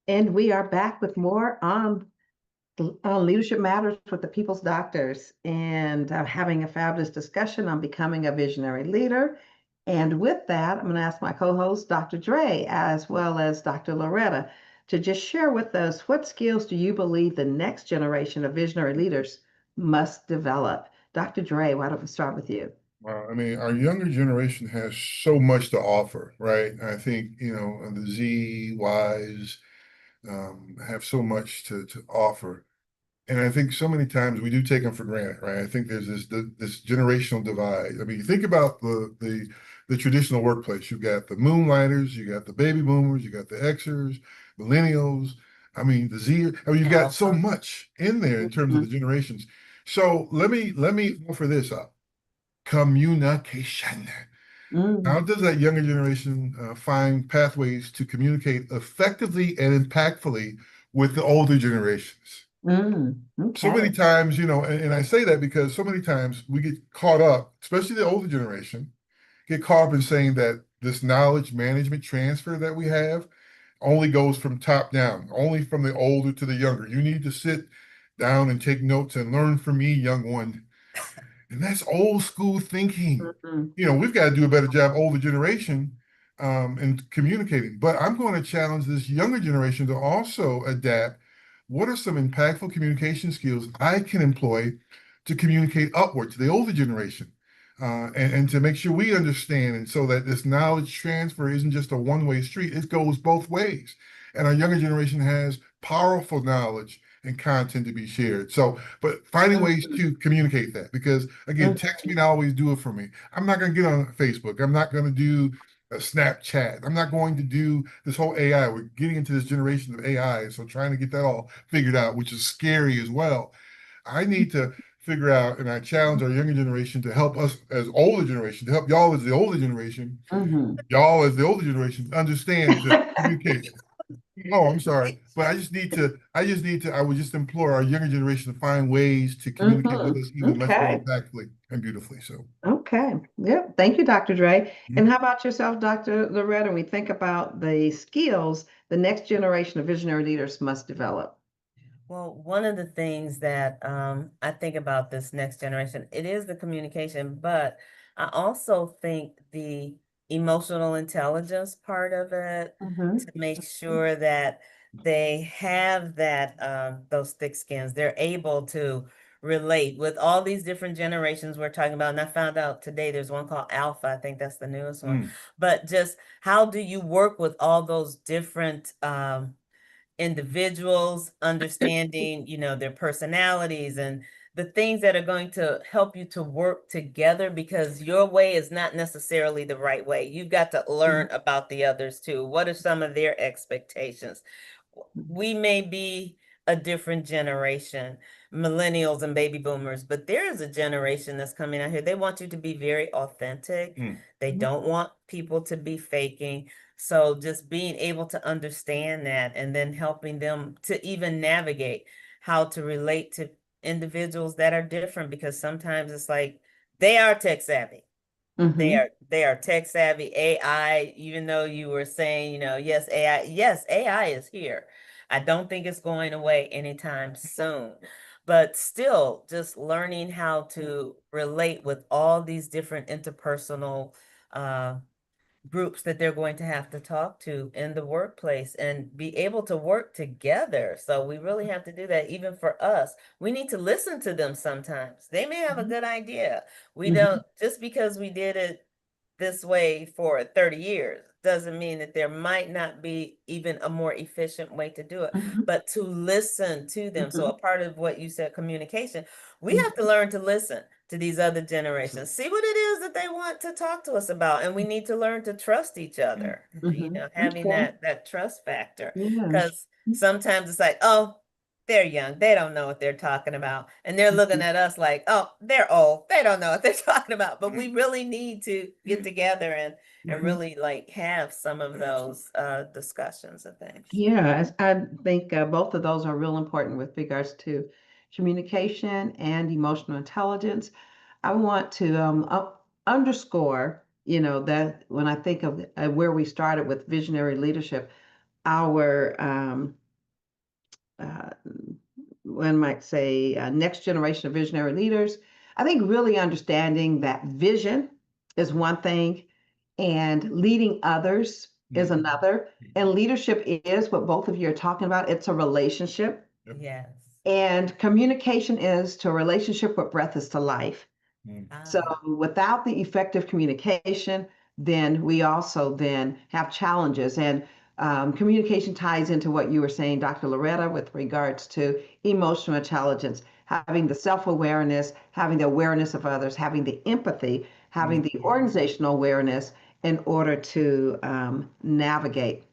And we are back with more on Leadership Matters with the People's Doctors and having a fabulous discussion on becoming a visionary leader. And with that, I'm going to ask my co host, Dr. Dre, as well as Dr. Loretta, to just share with us what skills do you believe the next generation of visionary leaders must develop? Dr. Dre, why don't we start with you? I mean, our younger generation has so much to offer, right? I think, the Z, Ys have so much to offer. And I think so many times we do take them for granted, right? I think there's this generational divide. I mean, you think about the traditional workplace. You've got the moonlighters, you got the baby boomers, you got the Xers, millennials. I mean, the Z. I mean, you've got so Alpha. much in there in terms of the Mhm. generations. So let me offer this up: communication. How Mm, does that younger generation find pathways to communicate effectively and impactfully with the older generations? So many okay. times, and I say that because so many times we get caught up, especially the older generation, get caught up in saying that this knowledge management transfer that we have only goes from top down, only from the older to the younger. You need to sit down and take notes and learn from me, young one. And that's old school thinking. Mhm. We've got to do a better job, older generation, in communicating. But I'm going to challenge this younger generation to also adapt what are some impactful communication skills I can employ to communicate upward to the older generation? And to make sure we understand, and so that this knowledge transfer isn't just a one-way street, it goes both ways. And our younger generation has powerful knowledge and content to be shared. So, but finding ways to communicate that, because again, text me not always do it for me. I'm not going to get on Facebook. I'm not going to do a Snapchat. I'm not going to do this whole AI. We're getting into this generation of AI. So trying to get that all figured out, which is scary as well. I need to figure out, and I challenge our younger generation to help us as older generation, to help y'all as the older generation, y'all as the older generation understand to communicate. Oh, I'm sorry, but I would just implore our younger generation to find ways to communicate with us even much more Okay. impactfully and beautifully. So, Okay. Yeah. Thank you, Dr. Dre. And how about yourself, Dr. Loretta? When we think about the skills the next generation of visionary leaders must develop. Well, one of the things that I think about this next generation, it is the communication, but I also think the emotional intelligence part of it to make sure that they have that those thick skins. They're able to relate with all these different generations we're talking about. And I found out today there's one called Alpha. I think that's the newest one. But just how do you work with all those different individuals, understanding, their personalities and the things that are going to help you to work together, because your way is not necessarily the right way. You've got to learn about the others too. What are some of their expectations? We may be a different generation, millennials and baby boomers, but there is a generation that's coming out here. They want you to be very authentic. They don't want people to be faking. So just being able to understand that and then helping them to even navigate how to relate to individuals that are different, because sometimes it's like they are tech savvy. They are tech savvy. AI, even though you were saying, yes, AI is here. I don't think it's going away anytime soon. But still, just learning how to relate with all these different interpersonal groups that they're going to have to talk to in the workplace and be able to work together. So we really have to do that. Even for us, we need to listen to them sometimes. They may have a good idea. We don't, just because we did it this way for 30 years doesn't mean that there might not be even a more efficient way to do it, but to listen to them. So a part of what you said, communication, we have to learn to listen to these other generations, see what it is that they want to talk to us about. And we need to learn to trust each other, having that trust factor. Because sometimes it's like, oh, they're young. They don't know what they're talking about. And they're looking at us like, oh, they're old. They don't know what they're talking about. But we really need to get together and really like have some of those discussions and things. Yeah, I think both of those are real important with regards to communication and emotional intelligence. I want to underscore, that when I think of where we started with visionary leadership, our uh, one might say next generation of visionary leaders. I think really understanding that vision is one thing and leading others is another. And leadership is what both of you are talking about. It's a relationship. Yes. And communication is to a relationship what breath is to life. So without the effective communication, then we also then have challenges. And communication ties into what you were saying, Dr. Loretta, with regards to emotional intelligence, having the self-awareness, having the awareness of others, having the empathy, having the organizational awareness in order to navigate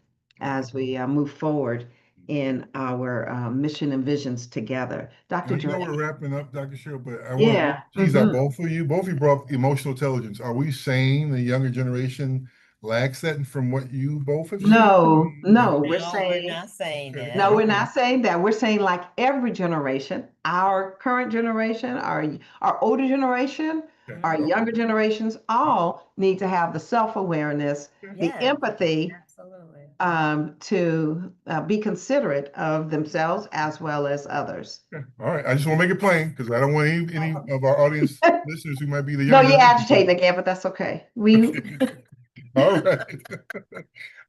as we move forward in our mission and visions together. Dr. I know Dre. we're wrapping up, Dr. Cheryl, but I want Yeah. to tease out both of you. Both of you brought up emotional intelligence. Are we saying the younger generation lacks that from what you both have seen? No, No, we're we're saying not saying Okay. that. no, we're not saying that. We're saying like every generation, our current generation, our older generation, Okay. our younger generations, all need to have the self-awareness, the Yes, empathy, absolutely. to be considerate of themselves as well as others. Okay. All right. I just want to make it plain because I don't want any of our audience listeners who might be the No, younger you're generation. agitating again, but that's okay. We Okay. All right.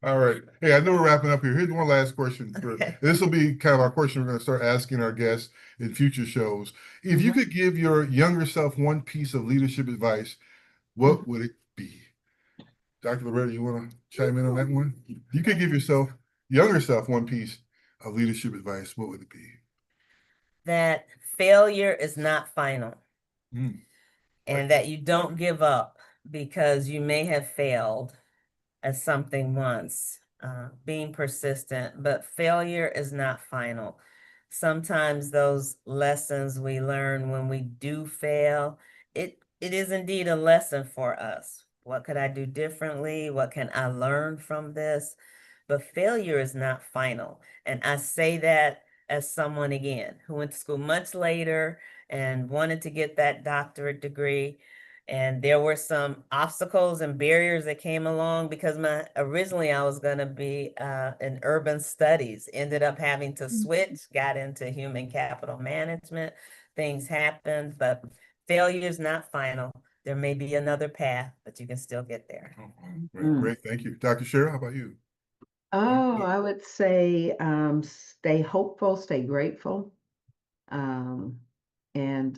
All right. Hey, I know we're wrapping up here. Here's one last question. Okay. This will be kind of our question we're going to start asking our guests in future shows. If you Mhm. could give your younger self one piece of leadership advice, what would it be? Dr. Loretta, you want to chime in on that one? You could give yourself, younger self, one piece of leadership advice. What would it be? That failure is not final, Mm, and that you don't give up because you may have failed at something once, being persistent, but failure is not final. Sometimes those lessons we learn when we do fail, it is indeed a lesson for us. What could I do differently? What can I learn from this? But failure is not final. And I say that as someone, again, who went to school much later and wanted to get that doctorate degree. And there were some obstacles and barriers that came along because originally I was going to be in urban studies, ended up having to switch, got into human capital management. Things happened, but failure is not final. There may be another path, but you can still get there. oh, great, great. Thank you. Dr. Sheryl, how about you? Oh, I would say stay hopeful, stay grateful, um, and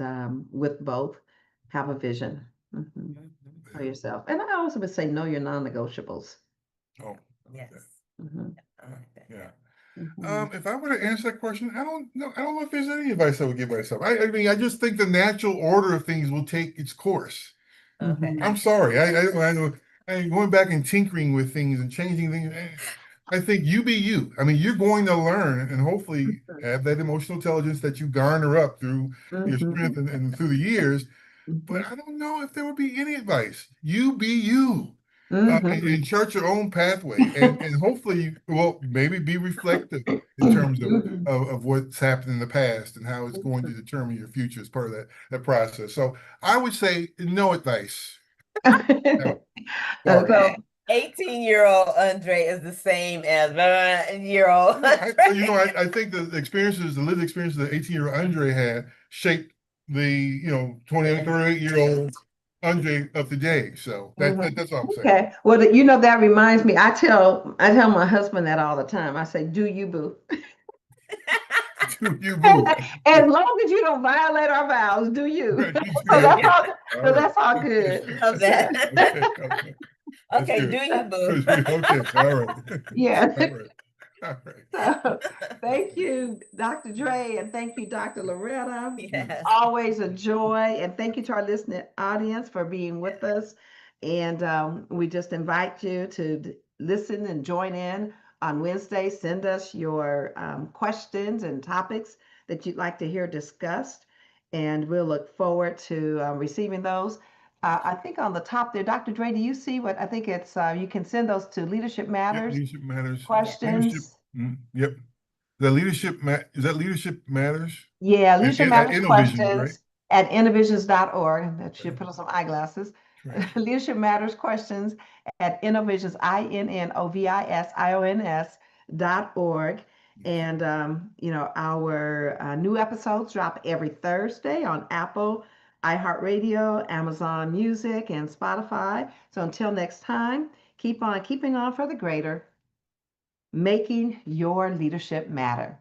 with both, have a vision for Mhm. yourself. And I also would say know your non-negotiables. Oh, okay. Yes, Mhm, I like that. Yeah. mhm, If I were to answer that question, I don't know. I don't know if there's any advice I would give myself. I mean, I just think the natural order of things will take its course. Okay. mhm, I'm sorry. I going back and tinkering with things and changing things. I think you be you. I mean, you're going to learn and hopefully have that emotional intelligence that you garner up through your strength mhm, and through the years. But mhm, I don't know if there would be any advice. You be you. And mhm. chart your own pathway and hopefully well maybe be reflective in terms Mhm. of what's happened in the past and how it's going to determine your future as part of that process. So I would say no advice. No. Sorry. So, 18-year-old Undraye is the same as year-old Undraye. I think the experiences, the lived experiences that 18-year-old Andre had shaped the 28, 38-year-old Andre of today. So mhm. that's all I'm saying. Okay. Well, that reminds me. I tell my husband that all the time. I say, "Do you, boo?" Do you boo? As long as you don't violate our vows, do you? Right, you So do. that's Okay. all. All So right. that's all That's good. good. Love that. Okay. Okay. That's Okay, do good. you, boo? Okay. All right. Yeah. All right. All right. So, thank you, Dr. Dre, and thank you, Dr. Loretta. Mm. Yes. Always a joy, and thank you to our listening audience for being with us. And we just invite you to listen and join in on Wednesday. Send us your questions and topics that you'd like to hear discussed, and we'll look forward to receiving those. I think on the top there, Dr. Dre, do you see what I think it's? You can send those to Leadership Yep. Matters Leadership matters. Yes. Leadership. questions. Yep. Is that leadership matters? Yeah, Leadership At Matters Innovisions, right? questions at innovisions.org. That should Okay. put on some eyeglasses. Right. Leadership Matters questions at innovisions, innovisions.org. And, our new episodes drop every Thursday on Apple, iHeartRadio, Amazon Music, and Spotify. So until next time, keep on keeping on for the greater, making your leadership matter.